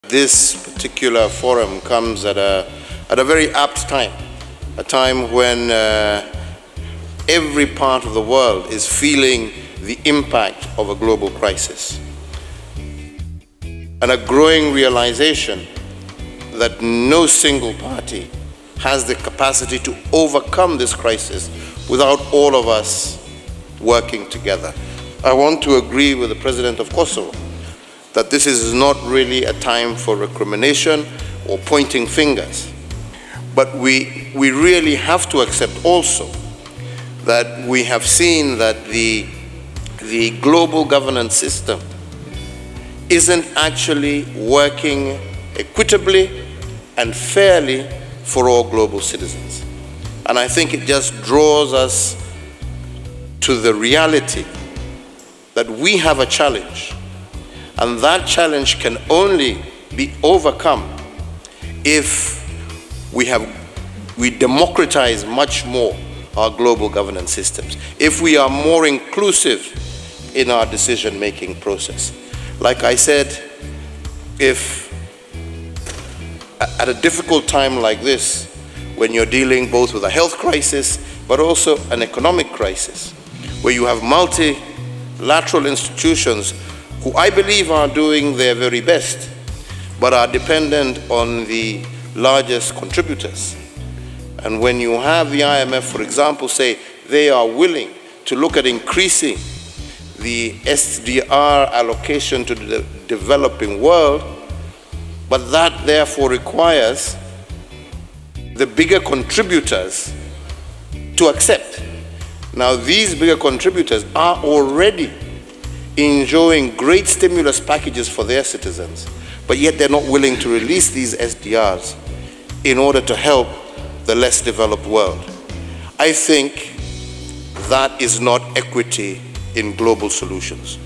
this particular forum comes at a very apt time, a time when every part of the world is feeling the impact of a global crisis, and a growing realization that no single party has the capacity to overcome this crisis without all of us working together. I want to agree with the President of Kosovo that this is not really a time for recrimination or pointing fingers. But we really have to accept also that we have seen that the global governance system isn't actually working equitably and fairly for all global citizens. And I think it just draws us to the reality that we have a challenge, and that challenge can only be overcome if we democratize much more our global governance systems, if we are more inclusive in our decision-making process. Like I said, if at a difficult time like this, when you're dealing both with a health crisis but also an economic crisis, where you have multilateral institutions who I believe are doing their very best, but are dependent on the largest contributors. And when you have the IMF, for example, say they are willing to look at increasing the SDR allocation to the developing world, but that therefore requires the bigger contributors to accept. Now, these bigger contributors are already enjoying great stimulus packages for their citizens, but yet they're not willing to release these SDRs in order to help the less developed world. I think that is not equity in global solutions.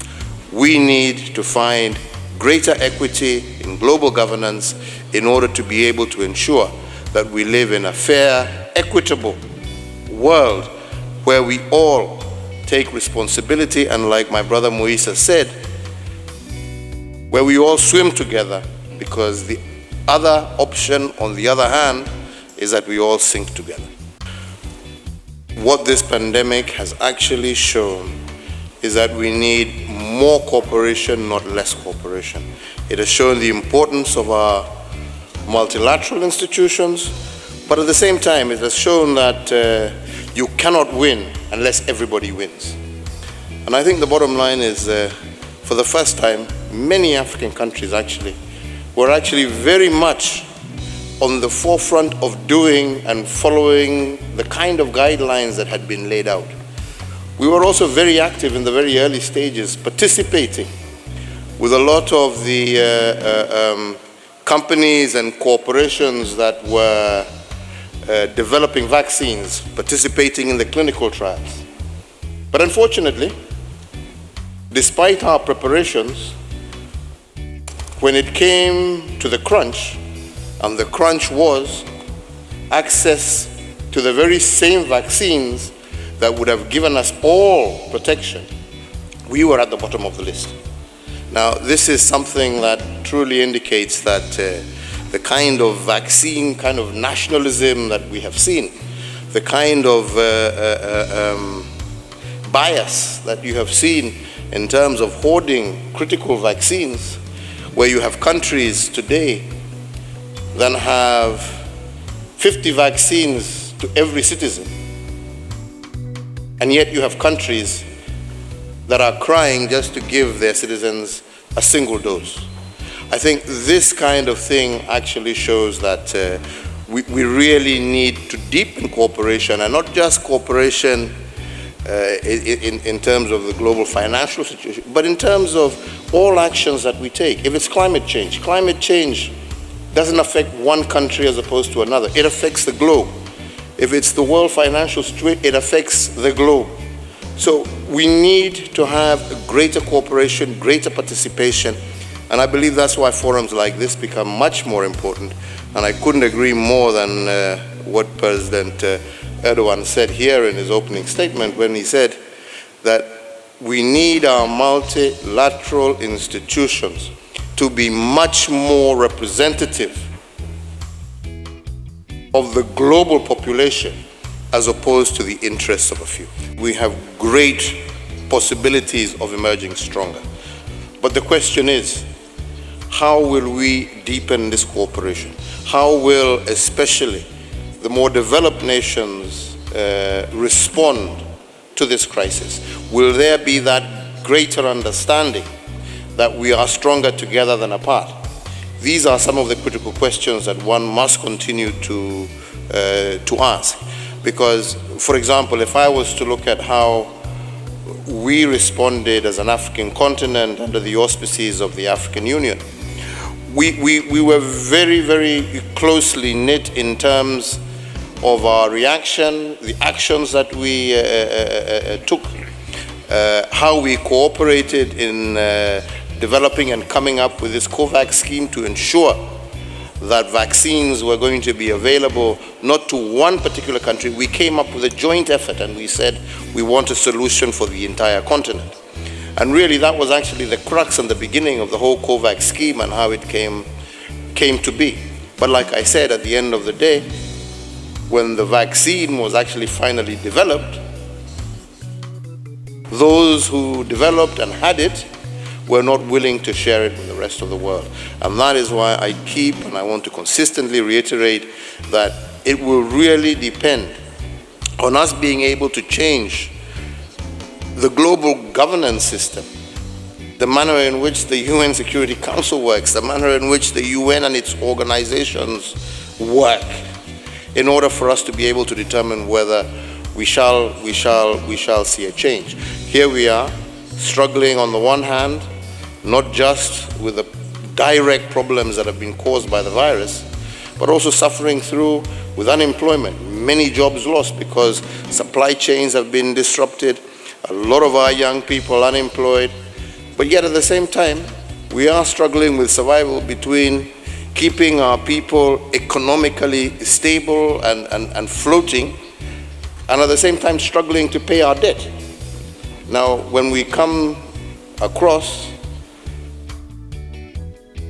We need to find greater equity in global governance in order to be able to ensure that we live in a fair, equitable world where we all take responsibility, and like my brother Moisa said, where we all swim together, because the other option, on the other hand, is that we all sink together. What this pandemic has actually shown is that we need more cooperation, not less cooperation. It has shown the importance of our multilateral institutions, but at the same time, it has shown that you cannot win unless everybody wins. And I think the bottom line is, for the first time, many African countries actually were actually very much on the forefront of doing and following the kind of guidelines that had been laid out. We were also very active in the very early stages, participating with a lot of the companies and corporations that were developing vaccines, participating in the clinical trials. But unfortunately, despite our preparations, when it came to the crunch, and the crunch was access to the very same vaccines that would have given us all protection, we were at the bottom of the list. Now, this is something that truly indicates that the kind of vaccine, kind of nationalism that we have seen, the kind of bias that you have seen in terms of hoarding critical vaccines, where you have countries today that have 50 vaccines to every citizen, and yet you have countries that are crying just to give their citizens a single dose. I think this kind of thing actually shows that we really need to deepen cooperation, and not just cooperation in terms of the global financial situation, but in terms of all actions that we take. If it's climate change doesn't affect one country as opposed to another. It affects the globe. If it's the world financial situation, it affects the globe. So we need to have a greater cooperation, greater participation, and I believe that's why forums like this become much more important. And I couldn't agree more than what President Erdogan said here in his opening statement, when he said that we need our multilateral institutions to be much more representative of the global population as opposed to the interests of a few. We have great possibilities of emerging stronger. But the question is, how will we deepen this cooperation? How will especially the more developed nations respond to this crisis? Will there be that greater understanding that we are stronger together than apart? These are some of the critical questions that one must continue to ask. Because, for example, if I was to look at how we responded as an African continent under the auspices of the African Union, we were very, very closely knit in terms of our reaction, the actions that we took, how we cooperated in developing and coming up with this COVAX scheme to ensure that vaccines were going to be available not to one particular country. We came up with a joint effort and we said we want a solution for the entire continent. And really that was actually the crux and the beginning of the whole COVAX scheme and how it came to be. But like I said, at the end of the day, when the vaccine was actually finally developed, those who developed and had it were not willing to share it with the rest of the world. And that is why I keep, and I want to consistently reiterate, that it will really depend on us being able to change the global governance system, the manner in which the UN Security Council works, the manner in which the UN and its organizations work, in order for us to be able to determine whether we shall see a change. Here we are, struggling on the one hand, not just with the direct problems that have been caused by the virus, but also suffering through with unemployment, many jobs lost because supply chains have been disrupted, a lot of our young people unemployed, but yet at the same time, we are struggling with survival between keeping our people economically stable and floating, and at the same time struggling to pay our debt. Now, when we come across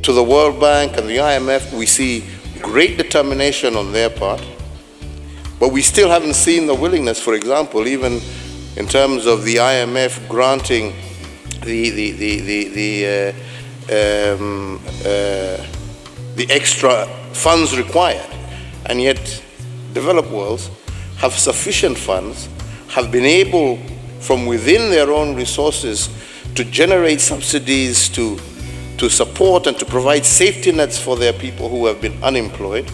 to the World Bank and the IMF, we see great determination on their part, but we still haven't seen the willingness, for example, even in terms of the IMF granting the extra funds required, and yet developed worlds have sufficient funds, have been able from within their own resources to generate subsidies to support and to provide safety nets for their people who have been unemployed,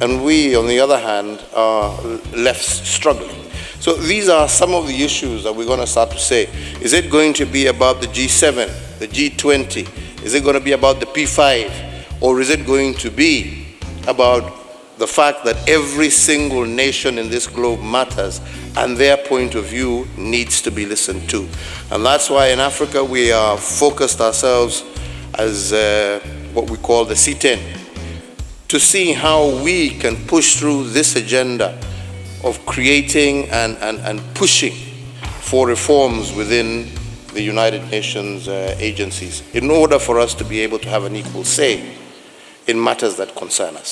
and we, on the other hand, are left struggling. So these are some of the issues that we're going to start to say. Is it going to be about the G7, the G20? Is it going to be about the P5? Or is it going to be about the fact that every single nation in this globe matters and their point of view needs to be listened to? And that's why in Africa we are focused ourselves as what we call the C10, to see how we can push through this agenda of creating and pushing for reforms within the United Nations agencies in order for us to be able to have an equal say in matters that concern us.